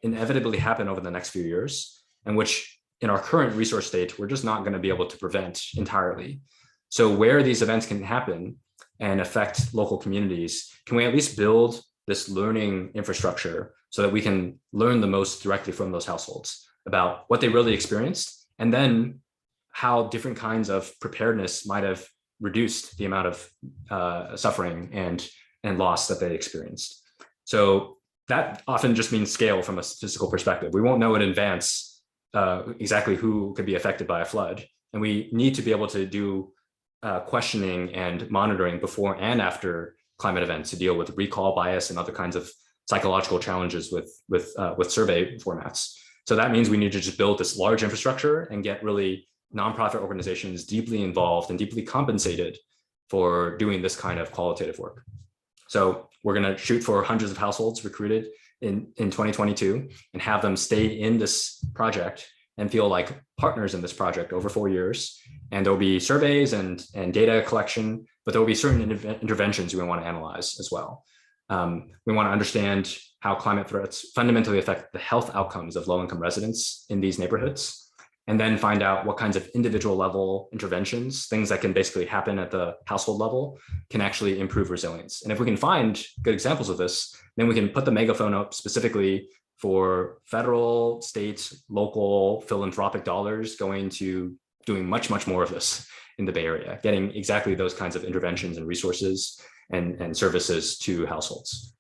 S3: inevitably happen over the next few years, and which in our current resource state, we're just not going to be able to prevent entirely. So where these events can happen and affect local communities, can we at least build this learning infrastructure so that we can learn the most directly from those households about what they really experienced, and then how different kinds of preparedness might have reduced the amount of suffering and loss that they experienced. So that often just means scale from a statistical perspective. We won't know in advance exactly who could be affected by a flood. And we need to be able to do questioning and monitoring before and after climate events to deal with recall bias and other kinds of psychological challenges with survey formats. So that means we need to just build this large infrastructure and get really nonprofit organizations deeply involved and deeply compensated for doing this kind of qualitative work. So we're going to shoot for hundreds of households recruited in 2022 and have them stay in this project and feel like partners in this project over 4 years. And there'll be surveys and data collection, but there'll be certain interventions we want to analyze as well. We want to understand how climate threats fundamentally affect the health outcomes of low-income residents in these neighborhoods, and then find out what kinds of individual level interventions, things that can basically happen at the household level, can actually improve resilience. And if we can find good examples of this, then we can put the megaphone up specifically for federal, state, local philanthropic dollars going to doing much, much more of this in the Bay Area, getting exactly those kinds of interventions and resources and services to households.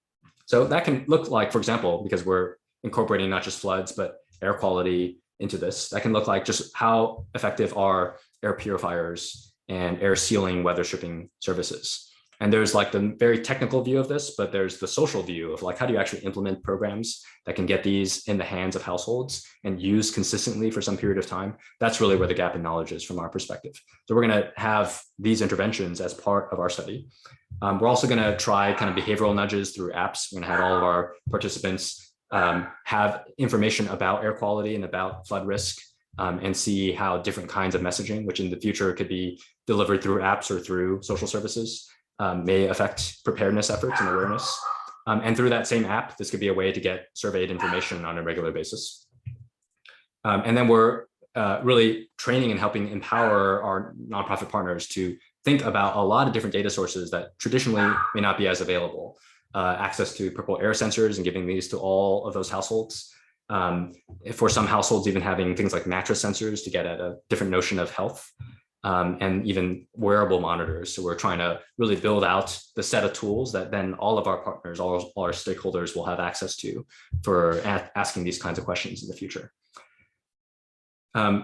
S3: So that can look like, for example, because we're incorporating not just floods, but air quality into this, that can look like just how effective are air purifiers and air sealing weather stripping services. And there's like the very technical view of this, but there's the social view of like, how do you actually implement programs that can get these in the hands of households and used consistently for some period of time? That's really where the gap in knowledge is from our perspective. So we're going to have these interventions as part of our study. We're also going to try kind of behavioral nudges through apps. We're going to have all of our participants have information about air quality and about flood risk, and see how different kinds of messaging, which in the future could be delivered through apps or through social services may affect preparedness efforts and awareness. And through that same app, this could be a way to get surveyed information on a regular basis. And then we're really training and helping empower our nonprofit partners to think about a lot of different data sources that traditionally may not be as available. Access to purple air sensors and giving these to all of those households. For some households, even having things like mattress sensors to get at a different notion of health. And even wearable monitors. So we're trying to really build out the set of tools that then all of our partners, all our stakeholders will have access to for asking these kinds of questions in the future.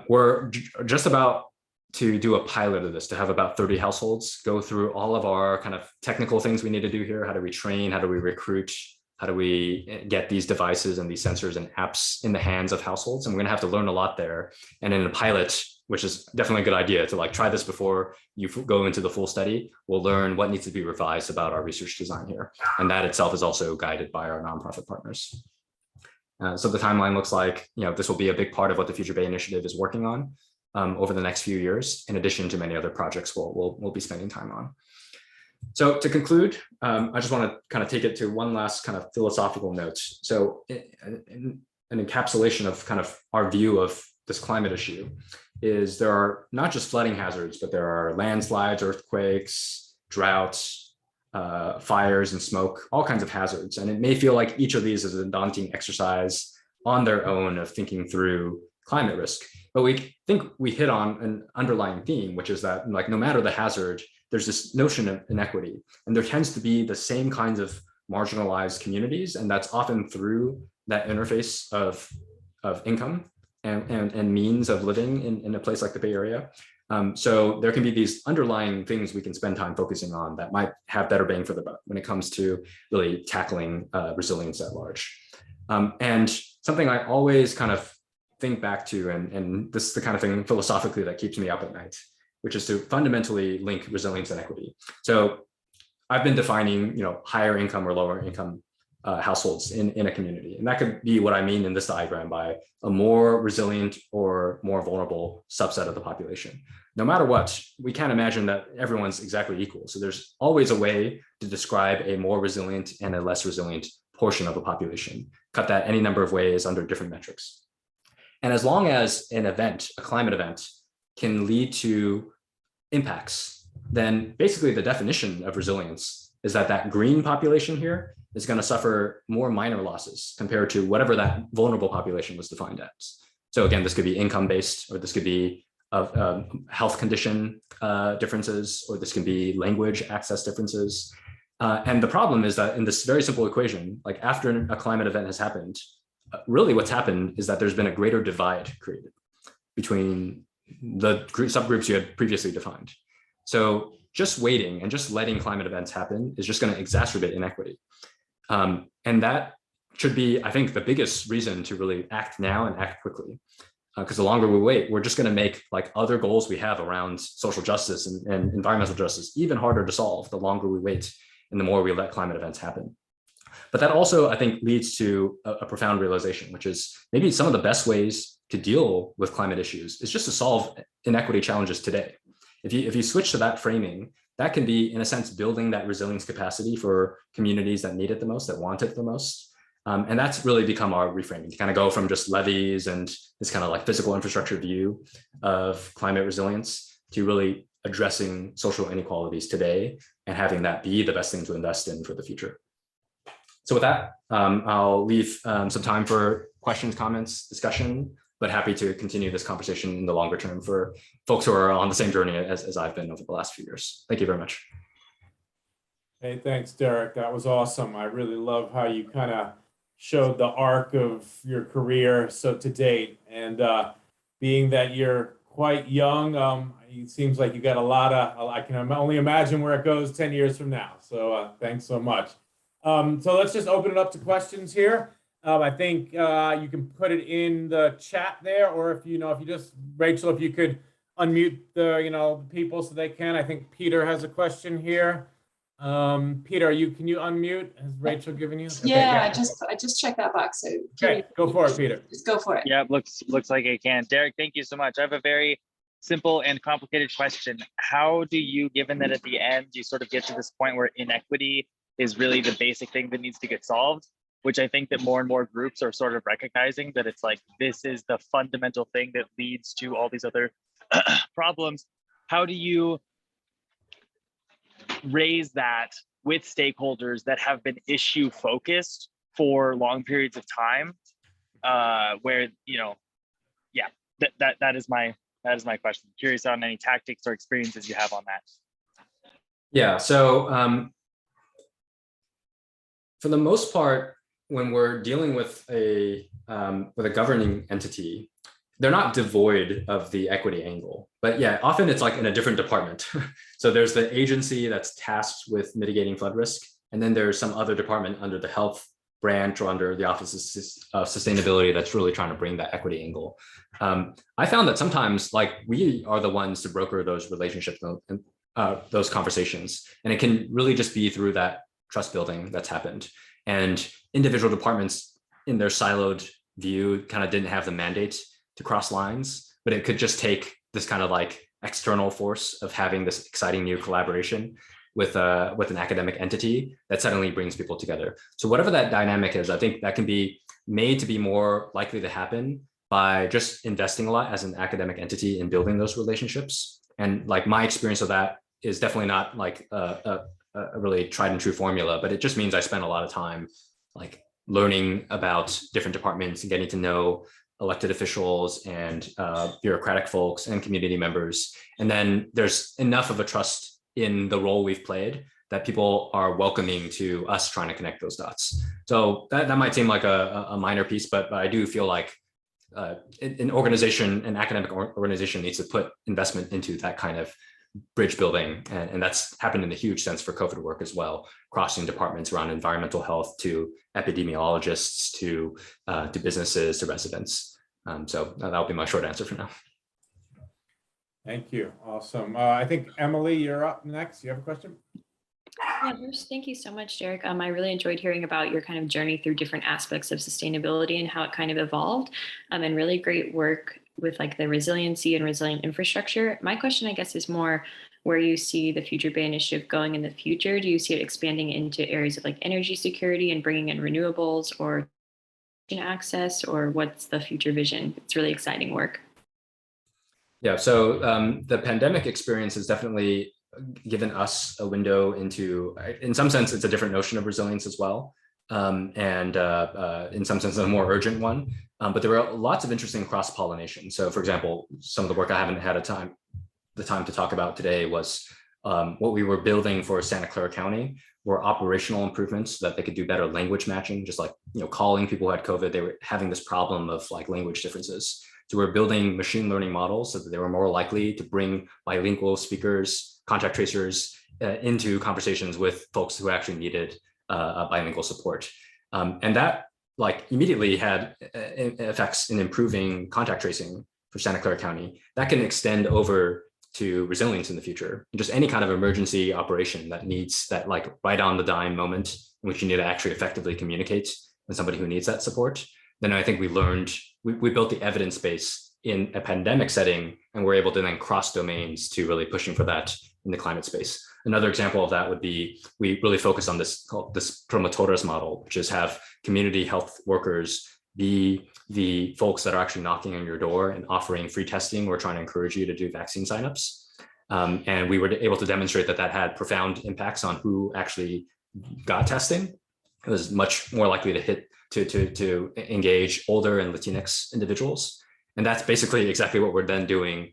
S3: We're just about to do a pilot of this, to have about 30 households go through all of our kind of technical things we need to do here. How do we train? How do we recruit? How do we get these devices and these sensors and apps in the hands of households? And we're going to have to learn a lot there. And in a pilot, which is definitely a good idea to like try this before you go into the full study, we'll learn what needs to be revised about our research design here. And that itself is also guided by our nonprofit partners. So the timeline looks like, this will be a big part of what the Future Bay Initiative is working on over the next few years, in addition to many other projects we'll be spending time on. So to conclude, I just want to kind of take it to one last kind of philosophical note. So an encapsulation of kind of our view of this climate issue is there are not just flooding hazards, but there are landslides, earthquakes, droughts, fires and smoke, all kinds of hazards. And it may feel like each of these is a daunting exercise on their own of thinking through climate risk. But we think we hit on an underlying theme, which is that like no matter the hazard, there's this notion of inequity. And there tends to be the same kinds of marginalized communities. And that's often through that interface of income and means of living in a place like the Bay Area. So there can be these underlying things we can spend time focusing on that might have better bang for the buck when it comes to really tackling resilience at large. And something I always kind of think back to, and this is the kind of thing philosophically that keeps me up at night, which is to fundamentally link resilience and equity. So I've been defining, higher income or lower income households in a community. And that could be what I mean in this diagram by a more resilient or more vulnerable subset of the population. No matter what, we can't imagine that everyone's exactly equal. So there's always a way to describe a more resilient and a less resilient portion of the population. Cut that any number of ways under different metrics. And as long as an event, a climate event, can lead to impacts, then basically the definition of resilience is that green population here is going to suffer more minor losses compared to whatever that vulnerable population was defined as. So again, this could be income-based, or this could be health condition differences, or this can be language access differences. And the problem is that in this very simple equation, like after a climate event has happened, really what's happened is that there's been a greater divide created between the subgroups you had previously defined. So just waiting and just letting climate events happen is just going to exacerbate inequity. And that should be, I think, the biggest reason to really act now and act quickly. Because the longer we wait, we're just going to make like other goals we have around social justice and environmental justice even harder to solve the longer we wait and the more we let climate events happen. But that also, I think, leads to a profound realization, which is maybe some of the best ways to deal with climate issues is just to solve inequity challenges today. If you switch to that framing, that can be, in a sense, building that resilience capacity for communities that need it the most, that want it the most. And that's really become our reframing, to kind of go from just levees and this kind of like physical infrastructure view of climate resilience to really addressing social inequalities today and having that be the best thing to invest in for the future. So with that, I'll leave some time for questions, comments, discussion, but happy to continue this conversation in the longer term for folks who are on the same journey as I've been over the last few years. Thank you very much.
S2: Hey, thanks, Derek. That was awesome. I really love how you kind of showed the arc of your career so to date. And being that you're quite young, it seems like you got a lot of, I can only imagine where it goes 10 years from now. So thanks so much. So let's just open it up to questions here. I think you can put it in the chat there, or if you just, Rachel, if you could unmute the people so they can. I think Peter has a question here. Peter, can you unmute? Has Rachel given you? Okay,
S1: yeah, I just checked that box. So
S2: okay, go for it, Peter.
S1: Just go for it.
S4: Yeah, looks like I can. Derek, thank you so much. I have a very simple and complicated question. How do you, given that at the end, you sort of get to this point where inequity is really the basic thing that needs to get solved, which I think that more and more groups are sort of recognizing that it's like, this is the fundamental thing that leads to all these other problems. How do you raise that with stakeholders that have been issue focused for long periods of time, where, you know, yeah, that is my question. Curious on any tactics or experiences you have on that.
S3: Yeah, so for the most part, when we're dealing with a governing entity, they're not devoid of the equity angle, but yeah, often it's like in a different department. So there's the agency that's tasked with mitigating flood risk, and then there's some other department under the health branch or under the Office of Sustainability that's really trying to bring that equity angle. I found that sometimes, like, we are the ones to broker those relationships and those conversations, and it can really just be through that trust building that's happened. And individual departments in their siloed view kind of didn't have the mandate to cross lines, but it could just take this kind of like external force of having this exciting new collaboration with an academic entity that suddenly brings people together. So whatever that dynamic is, I think that can be made to be more likely to happen by just investing a lot as an academic entity in building those relationships. And like my experience of that is definitely not like a really tried and true formula, but it just means I spend a lot of time like learning about different departments and getting to know elected officials and bureaucratic folks and community members. And then there's enough of a trust in the role we've played that people are welcoming to us trying to connect those dots. So that might seem like a minor piece, but I do feel like an organization, an academic organization needs to put investment into that kind of bridge building. And that's happened in a huge sense for COVID work as well, crossing departments around environmental health to epidemiologists to businesses to residents. So that'll be my short answer for now.
S2: Thank you. Awesome. I think Emily, you're up next. You have a question?
S5: Yeah, first, thank you so much, Derek. I really enjoyed hearing about your kind of journey through different aspects of sustainability and how it kind of evolved, and really great work with like the resiliency and resilient infrastructure. My question, I guess, is more where you see the Future Bay Initiative going in the future. Do you see it expanding into areas of like energy security and bringing in renewables or access, or what's the future vision? It's really exciting work.
S3: Yeah, so the pandemic experience has definitely given us a window into, in some sense, it's a different notion of resilience as well. And in some sense, a more urgent one. But there were lots of interesting cross-pollination. So for example, some of the work I haven't had the time to talk about today was what we were building for Santa Clara County were operational improvements so that they could do better language matching, just like, you know, calling people who had COVID, they were having this problem of like language differences. So we're building machine learning models so that they were more likely to bring bilingual speakers, contact tracers into conversations with folks who actually needed bilingual support. And that like immediately had effects in improving contact tracing for Santa Clara County. That can extend over to resilience in the future. Just any kind of emergency operation that needs that like right on the dime moment in which you need to actually effectively communicate with somebody who needs that support. Then I think we learned, we built the evidence base in a pandemic setting, and we're able to then cross domains to really pushing for that in the climate space. Another example of that would be, we really focus on this called this promotores model, which is have community health workers be the folks that are actually knocking on your door and offering free testing. We're trying to encourage you to do vaccine signups. And we were able to demonstrate that that had profound impacts on who actually got testing. It was much more likely to hit to engage older and Latinx individuals. And that's basically exactly what we're then doing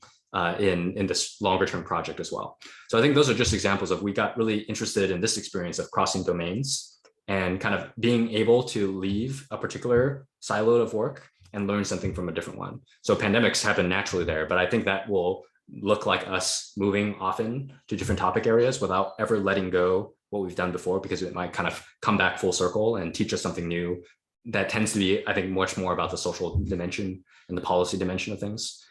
S3: in this longer term project as well. So I think those are just examples of, we got really interested in this experience of crossing domains and kind of being able to leave a particular silo of work and learn something from a different one. So pandemics happen naturally there, but I think that will look like us moving often to different topic areas without ever letting go what we've done before, because it might kind of come back full circle and teach us something new that tends to be, I think, much more about the social dimension and the policy dimension of things.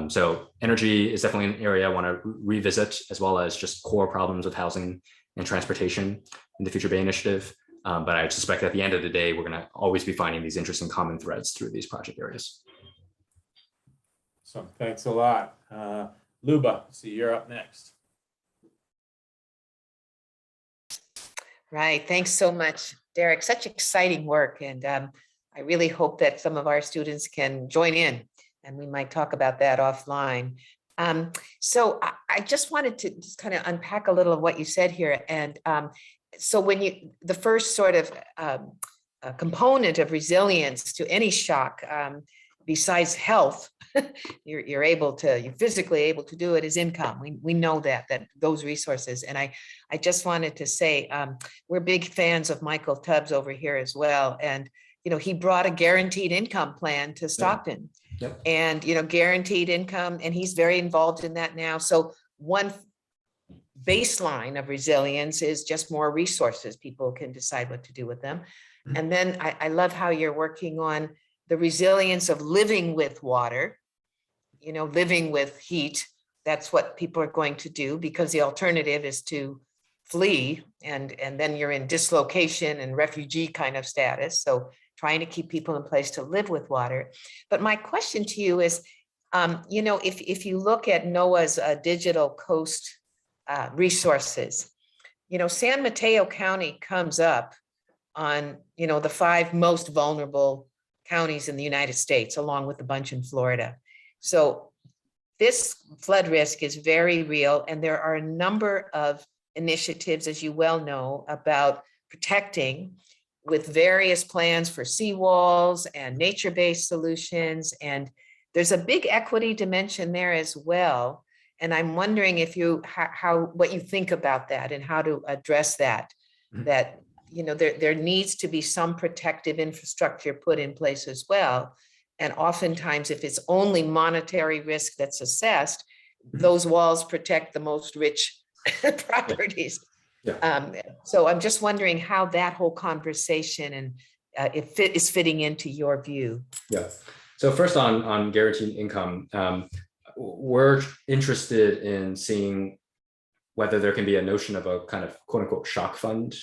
S3: So energy is definitely an area I want to revisit, as well as just core problems of housing and transportation in the Future Bay Initiative. But I suspect at the end of the day, we're going to always be finding these interesting common threads through these project areas.
S2: So thanks a lot. Luba, see, you're up next.
S6: Right. Thanks so much, Derek. Such exciting work. And I really hope that some of our students can join in, and we might talk about that offline. So I just wanted to just kind of unpack a little of what you said here. And so when the first sort of component of resilience to any shock, besides health, you're physically able to do it is income. We know that those resources. And I just wanted to say, we're big fans of Michael Tubbs over here as well. And, he brought a guaranteed income plan to Stockton.
S3: Yep.
S6: And, guaranteed income, and he's very involved in that now. So one baseline of resilience is just more resources. People can decide what to do with them. And then I love how you're working on the resilience of living with water, living with heat. That's what people are going to do, because the alternative is to flee, and then you're in dislocation and refugee kind of status. So trying to keep people in place to live with water. But my question to you is, if you look at NOAA's digital coast resources, San Mateo County comes up on, the 5 most vulnerable counties in the United States, along with a bunch in Florida. So this flood risk is very real. And there are a number of initiatives, as you well know, about protecting, with various plans for seawalls and nature-based solutions. And there's a big equity dimension there as well. And I'm wondering if what you think about that and how to address that, that there needs to be some protective infrastructure put in place as well. And oftentimes, if it's only monetary risk that's assessed, those walls protect the most rich properties.
S3: Yeah.
S6: So I'm just wondering how that whole conversation and is fitting into your view.
S3: Yeah. So first on guaranteed income, we're interested in seeing whether there can be a notion of a kind of quote unquote shock fund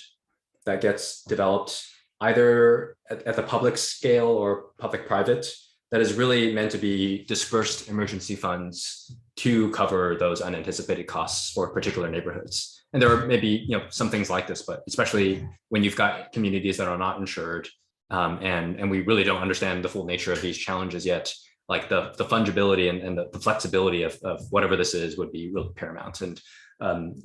S3: that gets developed either at the public scale or public-private, that is really meant to be dispersed emergency funds to cover those unanticipated costs for particular neighborhoods. And there are maybe some things like this, but especially when you've got communities that are not insured, and we really don't understand the full nature of these challenges yet, like the fungibility and the flexibility of whatever this is would be really paramount. And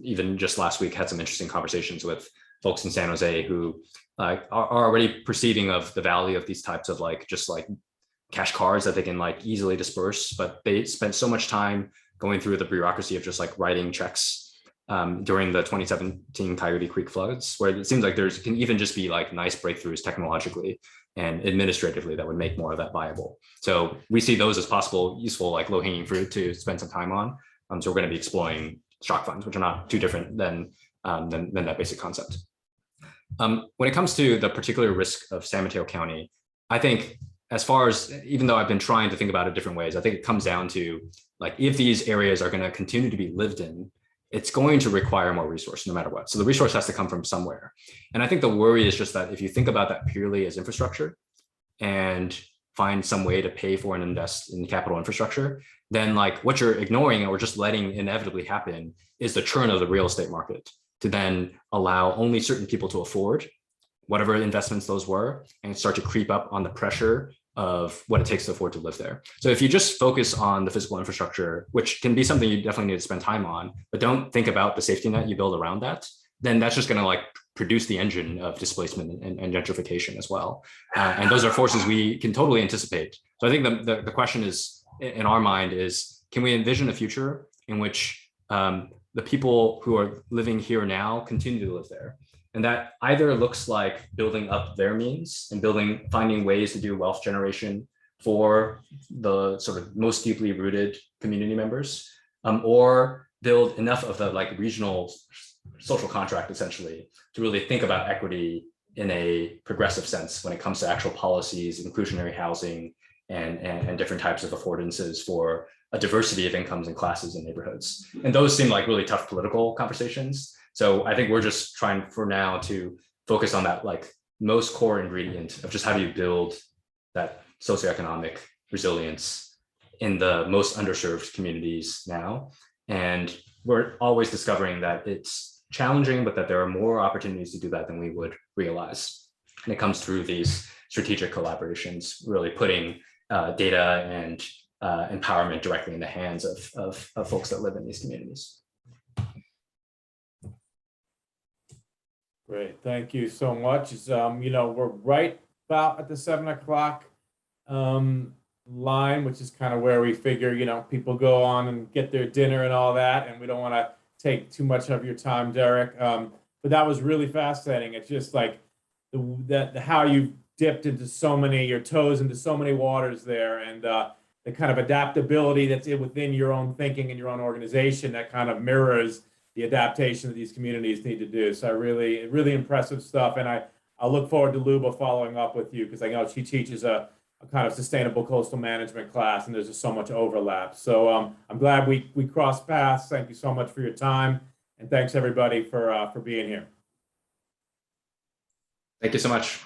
S3: even just last week had some interesting conversations with folks in San Jose who are already perceiving of the value of these types of just cash cards that they can easily disperse, but they spent so much time going through the bureaucracy of just writing checks during the 2017 Coyote Creek floods, where it seems like there can even just be nice breakthroughs technologically and administratively that would make more of that viable. So we see those as possible, useful, low-hanging fruit to spend some time on. So we're going to be exploring shock funds, which are not too different than that basic concept. When it comes to the particular risk of San Mateo County, I think as far as, even though I've been trying to think about it different ways, I think it comes down to if these areas are going to continue to be lived in, it's going to require more resource no matter what. So the resource has to come from somewhere. And I think the worry is just that if you think about that purely as infrastructure and find some way to pay for and invest in capital infrastructure, then what you're ignoring or just letting inevitably happen is the churn of the real estate market to then allow only certain people to afford whatever investments those were and start to creep up on the pressure of what it takes to afford to live there. So if you just focus on the physical infrastructure, which can be something you definitely need to spend time on, but don't think about the safety net you build around that, then that's just going to produce the engine of displacement and gentrification as well. And those are forces we can totally anticipate. So I think the question is, in our mind, is can we envision a future in which the people who are living here now continue to live there? And that either looks like building up their means and finding ways to do wealth generation for the sort of most deeply rooted community members, or build enough of the regional social contract essentially to really think about equity in a progressive sense when it comes to actual policies, inclusionary housing, and different types of affordances for a diversity of incomes and classes and neighborhoods. And those seem like really tough political conversations. So I think we're just trying for now to focus on that most core ingredient of just how do you build that socioeconomic resilience in the most underserved communities now. And we're always discovering that it's challenging, but that there are more opportunities to do that than we would realize. And it comes through these strategic collaborations, really putting data and empowerment directly in the hands of folks that live in these communities.
S2: Great, thank you so much. We're right about at the 7 o'clock line, which is kind of where we figure, people go on and get their dinner and all that, and we don't want to take too much of your time, Derek. But that was really fascinating. It's just like how you dipped into your toes into so many waters there, and the kind of adaptability that's within your own thinking and your own organization that kind of mirrors the adaptation that these communities need to do. So really impressive stuff. And I look forward to Luba following up with you, because I know she teaches a kind of sustainable coastal management class, and there's just so much overlap. So I'm glad we crossed paths. Thank you so much for your time. And thanks everybody for being here.
S3: Thank you so much.